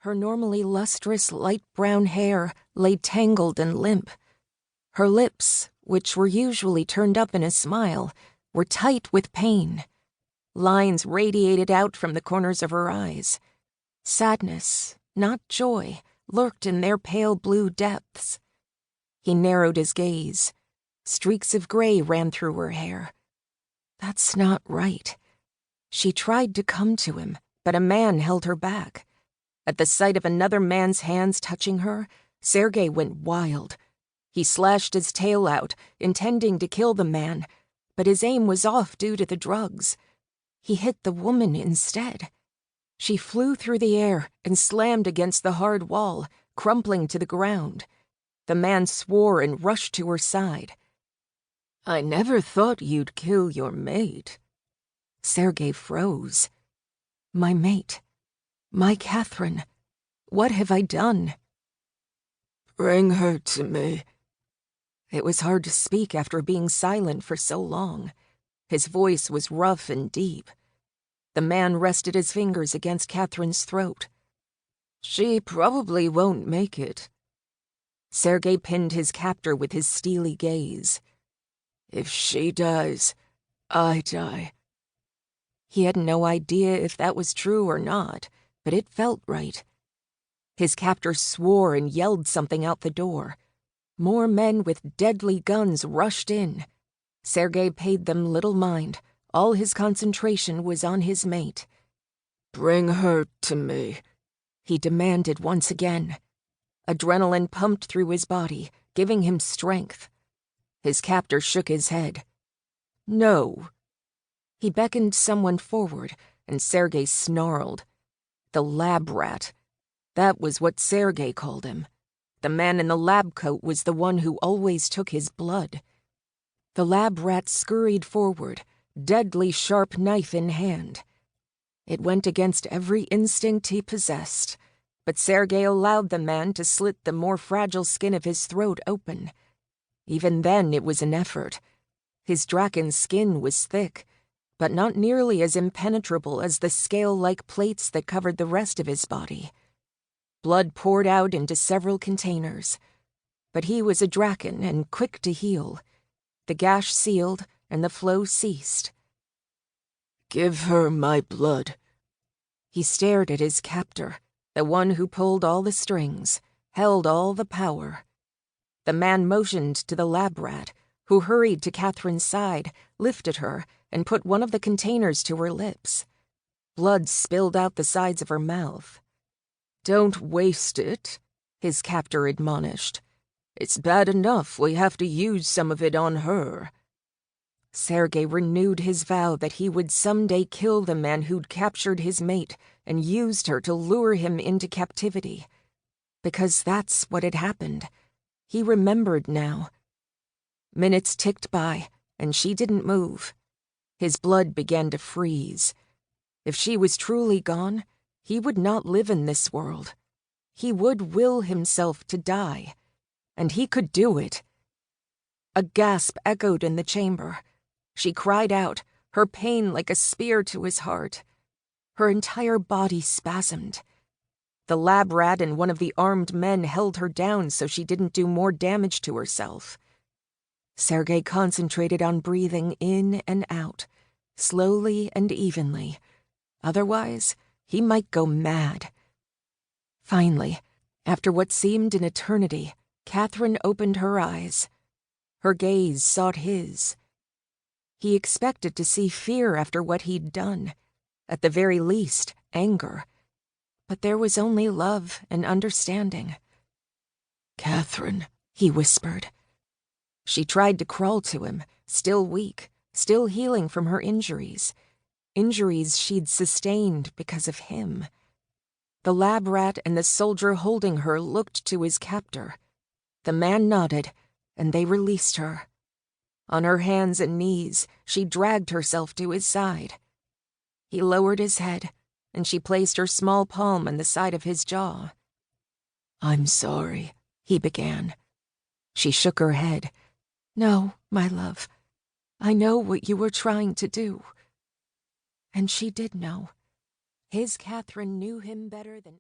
Her normally lustrous light brown hair lay tangled and limp. Her lips, which were usually turned up in a smile, were tight with pain. Lines radiated out from the corners of her eyes. Sadness, not joy, lurked in their pale blue depths. He narrowed his gaze. Streaks of gray ran through her hair. That's not right. She tried to come to him, but a man held her back. At the sight of another man's hands touching her, Sergei went wild. He slashed his tail out, intending to kill the man, but his aim was off due to the drugs. He hit the woman instead. She flew through the air and slammed against the hard wall, crumpling to the ground. The man swore and rushed to her side. "I never thought you'd kill your mate." Sergei froze. My mate. My Catherine. What have I done? "Bring her to me." It was hard to speak after being silent for so long. His voice was rough and deep. The man rested his fingers against Catherine's throat. "She probably won't make it." Sergei pinned his captor with his steely gaze. "If she dies, I die." He had no idea if that was true or not, but it felt right. His captor swore and yelled something out the door. More men with deadly guns rushed in. Sergei paid them little mind. All his concentration was on his mate. "Bring her to me," he demanded once again. Adrenaline pumped through his body, giving him strength. His captor shook his head. "No." He beckoned someone forward, and Sergei snarled. The lab rat. That was what Sergei called him. The man in the lab coat was the one who always took his blood. The lab rat scurried forward, deadly sharp knife in hand. It went against every instinct he possessed, but Sergei allowed the man to slit the more fragile skin of his throat open. Even then it was an effort. His Drakon skin was thick, but not nearly as impenetrable as the scale-like plates that covered the rest of his body. Blood poured out into several containers, but he was a Drakon and quick to heal. The gash sealed, and the flow ceased. "Give her my blood." He stared at his captor, the one who pulled all the strings, held all the power. The man motioned to the lab rat, who hurried to Catherine's side, lifted her, and put one of the containers to her lips. Blood spilled out the sides of her mouth. "Don't waste it," his captor admonished. "It's bad enough we have to use some of it on her." Sergei renewed his vow that he would someday kill the man who'd captured his mate and used her to lure him into captivity. Because that's what had happened. He remembered now. Minutes ticked by, and she didn't move. His blood began to freeze. If she was truly gone, he would not live in this world. He would will himself to die, and he could do it. A gasp echoed in the chamber. She cried out, her pain like a spear to his heart. Her entire body spasmed. The lab rat and one of the armed men held her down so she didn't do more damage to herself. Sergei concentrated on breathing in and out, slowly and evenly. Otherwise, he might go mad. Finally, after what seemed an eternity, Catherine opened her eyes. Her gaze sought his. He expected to see fear after what he'd done. At the very least, anger. But there was only love and understanding. "Catherine," he whispered. She tried to crawl to him, still weak, still healing from her injuries. Injuries she'd sustained because of him. The lab rat and the soldier holding her looked to his captor. The man nodded, and they released her. On her hands and knees, she dragged herself to his side. He lowered his head, and she placed her small palm on the side of his jaw. "I'm sorry," he began. She shook her head. "No, my love. I know what you were trying to do." And she did know. His Catherine knew him better than